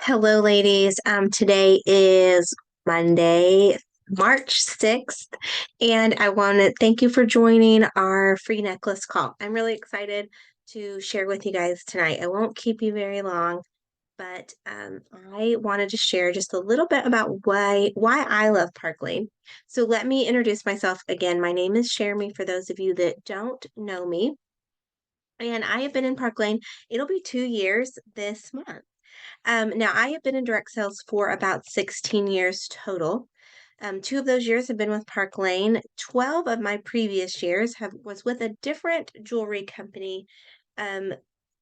Hello, ladies. Today is Monday, March 6th, and I want to thank you for joining our free necklace call. I'm really excited to share with you guys tonight. I won't keep you very long, but I wanted to share just a little bit about why I love Park Lane. So let me introduce myself again. My name is Sheremy, for those of you that don't know me, and I have been in Park Lane. It'll be 2 years this month. Now, I have been in direct sales for about 16 years total. Two of those years have been with Park Lane. 12 of my previous years have was with a different jewelry company. Um,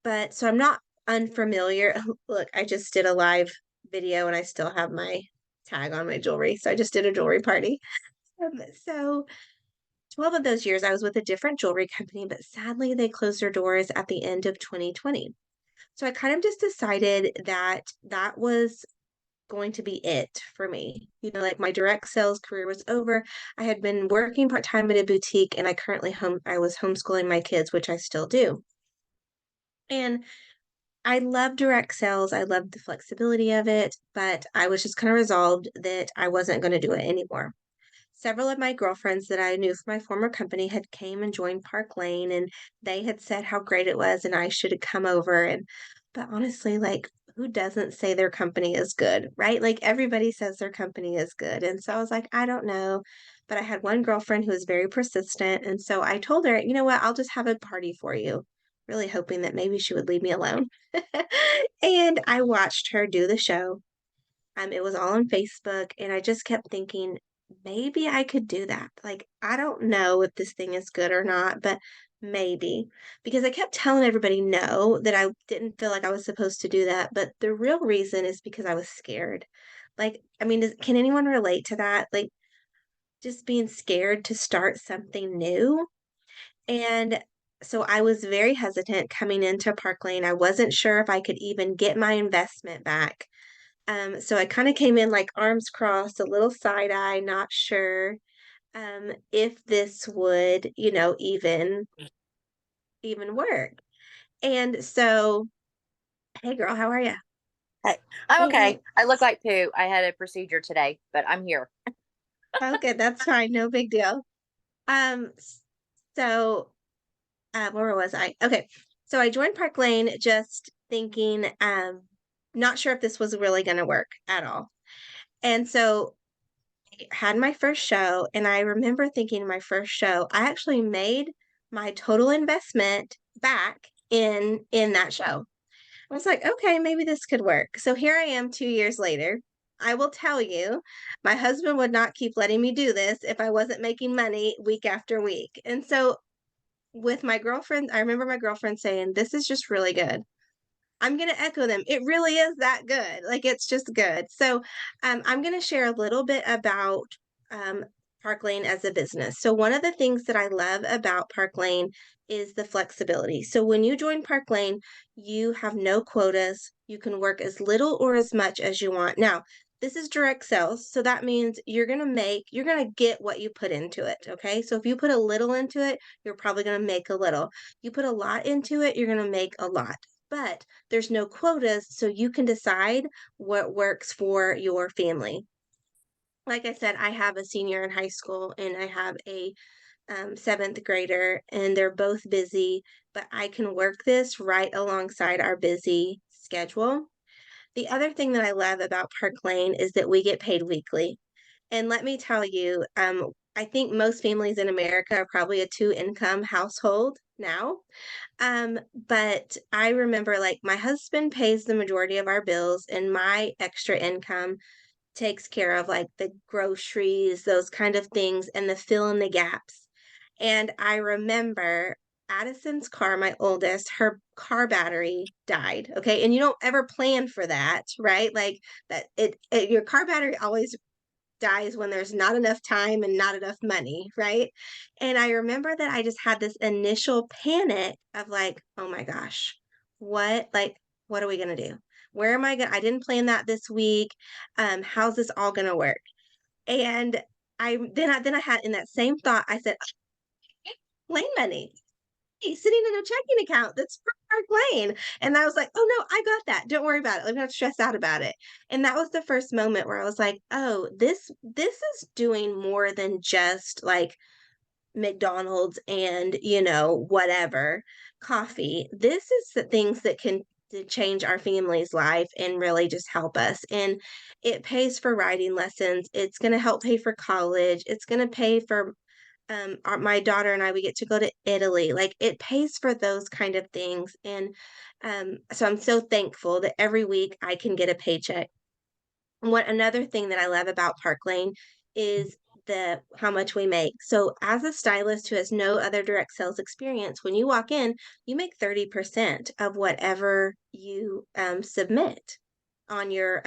but so I'm not unfamiliar. Look, I just did a live video and I still have my tag on my jewelry. So I just did a jewelry party. So 12 of those years I was with a different jewelry company, but sadly they closed their doors at the end of 2020. So I kind of just decided that that was going to be it for me. Like my direct sales career was over. I had been working part-time at a boutique and I was homeschooling my kids, which I still do. And I love direct sales. I love the flexibility of it, but I was just kind of resolved that I wasn't going to do it anymore. Several of my girlfriends that I knew from my former company had came and joined Park Lane, and they had said how great it was and I should come over. But honestly, like, who doesn't say their company is good, right? Like everybody says their company is good. And so I was like, I don't know. But I had one girlfriend who was very persistent. And so I told her, you know what, I'll just have a party for you, really hoping that maybe she would leave me alone. And I watched her do the show. It was all on Facebook, and I just kept thinking, maybe I could do that. Like, I don't know if this thing is good or not, but maybe. Because I kept telling everybody no, that I didn't feel like I was supposed to do that. But the real reason is because I was scared. Like, I mean, can anyone relate to that? Like, just being scared to start something new. And so I was very hesitant coming into Park Lane. I wasn't sure if I could even get my investment back. So I kind of came in like arms crossed, a little side eye, not sure if this would, even work. And so, hey girl, how are you? Hey, I'm And okay. I look like poo. I had a procedure today, but I'm here. okay, that's fine, no big deal. Um, so where was I? Okay, so I joined Park Lane just thinking, not sure if this was really going to work at all. And so had my first show, and I remember thinking in my first show, I actually made my total investment back in that show. I was like, okay, maybe this could work. So here I am 2 years later. I will tell you, my husband would not keep letting me do this if I wasn't making money week after week. And so with my girlfriend, I remember my girlfriend saying, this is just really good. I'm going to echo them. It really is that good. Like it's just good. So I'm going to share a little bit about um, Park Lane as a business. So one of the things that I love about Park Lane is the flexibility. So when you join Park Lane, you have no quotas. You can work as little or as much as you want. Now, this is direct sales. So that means you're going to get what you put into it. Okay. So if you put a little into it, you're probably going to make a little. You put a lot into it, you're going to make a lot. But there's no quotas, so you can decide what works for your family. Like I said, I have a senior in high school and I have a seventh grader, and they're both busy, but I can work this right alongside our busy schedule. The other thing that I love about Park Lane is that we get paid weekly. And let me tell you, I think most families in America are probably a two-income household now. But I remember like my husband pays the majority of our bills, and my extra income takes care of like the groceries, those kind of things, and the fill in the gaps. And I remember Addison's car, my oldest, her car battery died. Okay. And you don't ever plan for that, right? Like that your car battery always dies when there's not enough time and not enough money, right? And I remember that I just had this initial panic of like, oh my gosh, what are we going to do? Where am I going to I didn't plan that this week. How's this all going to work? And I had in that same thought, I said, lane money. Hey, sitting in a checking account. That's Park Lane. And I was like, "Oh, no, I got that. Don't worry about it. Let me not stress out about it." And that was the first moment where I was like, "Oh, this is doing more than just, like, McDonald's and, whatever, coffee. This is the things that can to change our family's life and really just help us. And it pays for writing lessons. It's going to help pay for college. It's going to pay for my daughter and I, we get to go to Italy. Like it pays for those kind of things. And so I'm so thankful that every week I can get a paycheck. What another thing that I love about Park Lane is the how much we make. So as a stylist who has no other direct sales experience, when you walk in, you make 30% of whatever you submit on your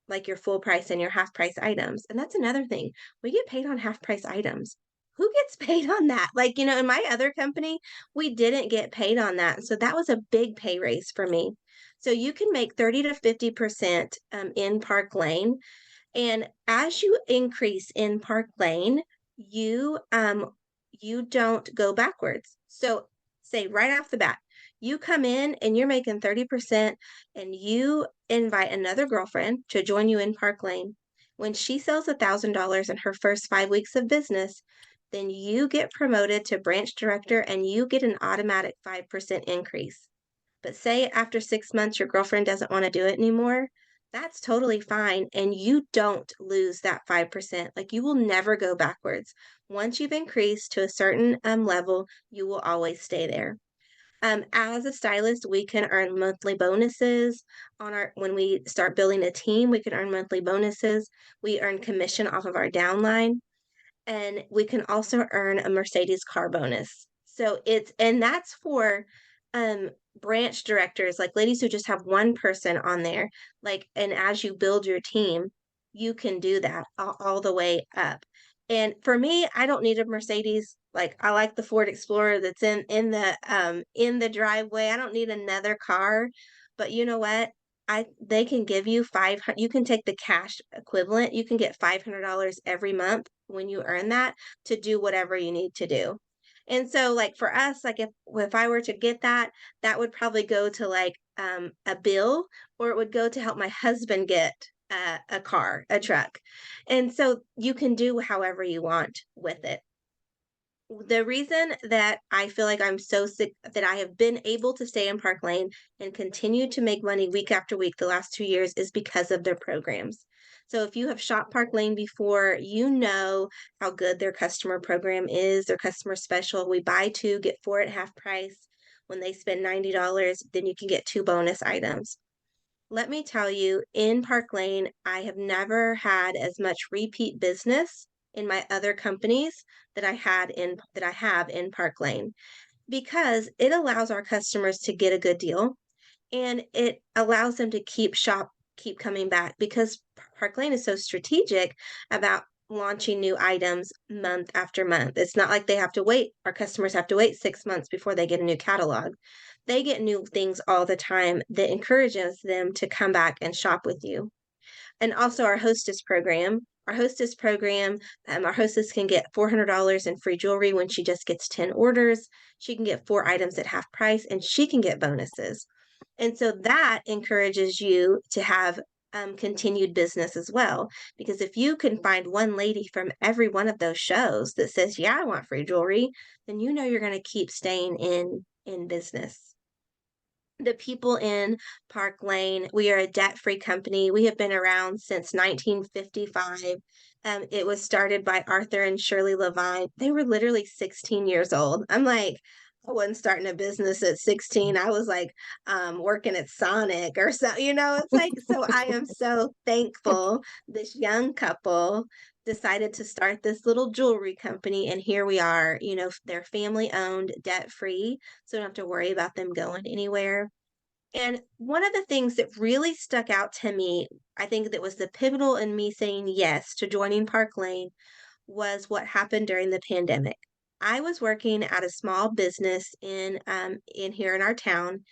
like your full price and your half price items. And that's another thing. We get paid on half price items. Who gets paid on that? Like, in my other company, we didn't get paid on that. So that was a big pay raise for me. So you can make 30 to 50% in Park Lane. And as you increase in Park Lane, you don't go backwards. So say right off the bat, you come in and you're making 30% and you invite another girlfriend to join you in Park Lane. When she sells $1,000 in her first 5 weeks of business, then you get promoted to branch director and you get an automatic 5% increase. But say after 6 months your girlfriend doesn't want to do it anymore, that's totally fine. And you don't lose that 5%. Like you will never go backwards. Once you've increased to a certain level, you will always stay there. As a stylist, we can earn monthly bonuses when we start building a team, we can earn monthly bonuses. We earn commission off of our downline and we can also earn a Mercedes car bonus. So and that's for um branch directors, like ladies who just have one person on there. Like, and as you build your team, you can do that all the way up. And for me, I don't need a Mercedes. Like I like the Ford Explorer that's in the driveway. I don't need another car. But you know what? They can give you 500, you can take the cash equivalent, you can get $500 every month when you earn that to do whatever you need to do. And so like for us, like if I were to get that, that would probably go to like a bill, or it would go to help my husband get a car, a truck. And so you can do however you want with it. The reason that I feel like I'm so sick that I have been able to stay in Park Lane and continue to make money week after week the last 2 years is because of their programs. So if you have shopped Park Lane before, you know how good their customer program is, their customer special. We buy two, get four at half price. When they spend $90, then you can get two bonus items. Let me tell you, in Park Lane, I have never had as much repeat business in my other companies that I have in Park Lane, because it allows our customers to get a good deal and it allows them to keep coming back, because Park Lane is so strategic about launching new items month after month. It's not like our customers have to wait 6 months before they get a new catalog. They get new things all the time that encourages them to come back and shop with you. And also our hostess program. Our hostess can get $400 in free jewelry when she just gets 10 orders. She can get 4 items at half price and she can get bonuses. And so that encourages you to have continued business as well. Because if you can find one lady from every one of those shows that says, "Yeah, I want free jewelry," then you know you're going to keep staying in business. The people in Park Lane, we are a debt-free company. We have been around since 1955. It was started by Arthur and Shirley Levine. They were literally 16 years old. I'm like, I wasn't starting a business at 16. I was like working at Sonic or so, it's like, so I am so thankful this young couple decided to start this little jewelry company. And here we are, they're family owned, debt free. So don't have to worry about them going anywhere. And one of the things that really stuck out to me, I think that was the pivotal in me saying yes to joining Park Lane, was what happened during the pandemic. I was working at a small business in here in our town,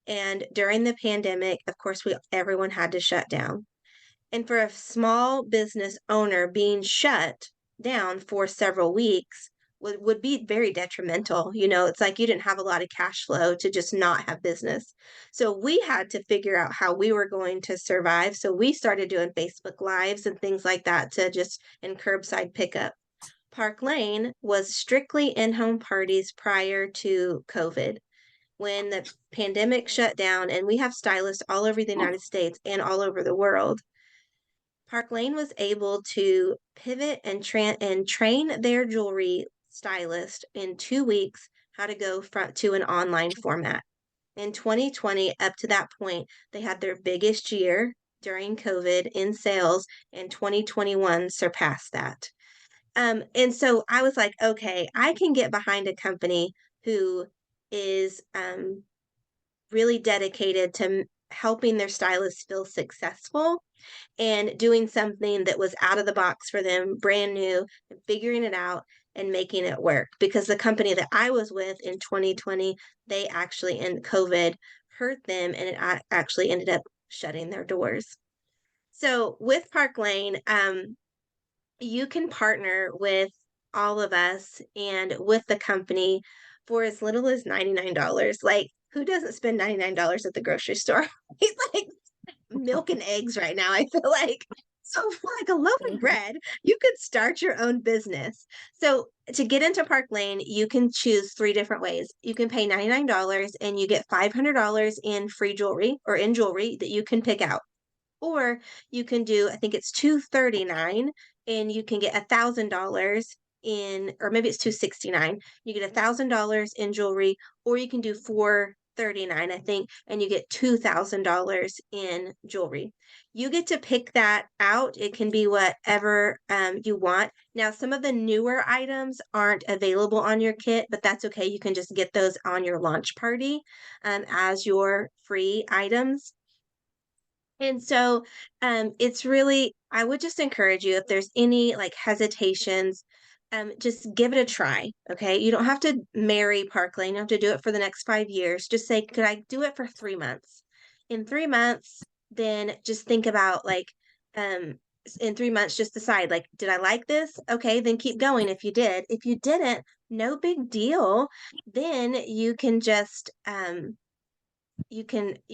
and during the pandemic, of course, we everyone had to shut down. And for a small business owner, being shut down for several weeks would be very detrimental. You know, it's like you didn't have a lot of cash flow to just not have business. So we had to figure out how we were going to survive. So we started doing Facebook Lives and things like that to just and curbside pickup. Park Lane was strictly in-home parties prior to COVID. When the pandemic shut down, and we have stylists all over the United States and all over the world, Park Lane was able to pivot and train their jewelry stylist in 2 weeks how to go from to an online format. In 2020, up to that point, they had their biggest year during COVID in sales, and 2021 surpassed that. And so I was like, okay, I can get behind a company who is really dedicated to helping their stylists feel successful and doing something that was out of the box for them, brand new, and figuring it out and making it work. Because the company that I was with in 2020, they actually in COVID hurt them, and it actually ended up shutting their doors. So with Park Lane, you can partner with all of us and with the company for as little as $99. Like, who doesn't spend $99 at the grocery store? It's like milk and eggs right now, I feel like. So for like a loaf of Mhm. bread, you could start your own business. So to get into Park Lane, you can choose three different ways. You can pay $99 and you get $500 in free jewelry or in jewelry that you can pick out. Or you can do, I think it's 239, and you can get $1,000 in, or maybe it's 269. You get $1,000 in jewelry, or you can do 439, I think, and you get $2,000 in jewelry. You get to pick that out. It can be whatever you want. Now, some of the newer items aren't available on your kit, but that's okay. You can just get those on your launch party as your free items. And so, it's really I would just encourage you if there's any, like, hesitations, just give it a try, okay? You don't have to marry Park Lane, you don't have to do it for the next 5 years. Just say, "Could I do it for 3 months?" In 3 months, then just think about, like, in 3 months, just decide, like, "Did I like this? Okay, then keep going if you did. If you didn't, no big deal. Then you can just, you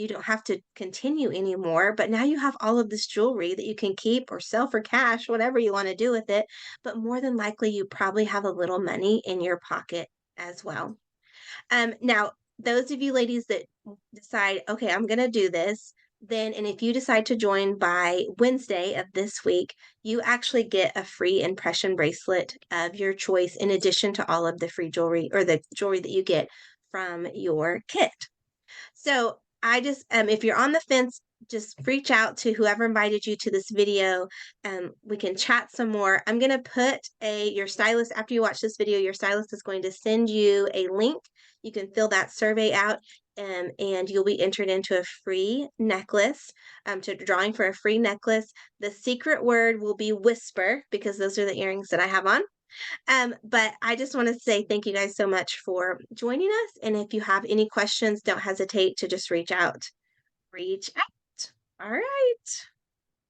don't have to continue anymore, but now you have all of this jewelry that you can keep or sell for cash, whatever you want to do with it. But more than likely, you probably have a little money in your pocket as well. Now, those of you ladies that decide, okay, I'm going to do this, then, and if you decide to join by Wednesday of this week, you actually get a free impression bracelet of your choice in addition to all of the free jewelry or the jewelry that you get from your kit. So I just, if you're on the fence, just reach out to whoever invited you to this video. We can chat some more. I'm going to put your stylist, after you watch this video, your stylist is going to send you a link. You can fill that survey out. And you'll be entered into a free necklace, to drawing for a free necklace. The secret word will be whisper because those are the earrings that I have on. But I just want to say thank you guys so much for joining us. And if you have any questions, don't hesitate to just reach out. Reach out. All right.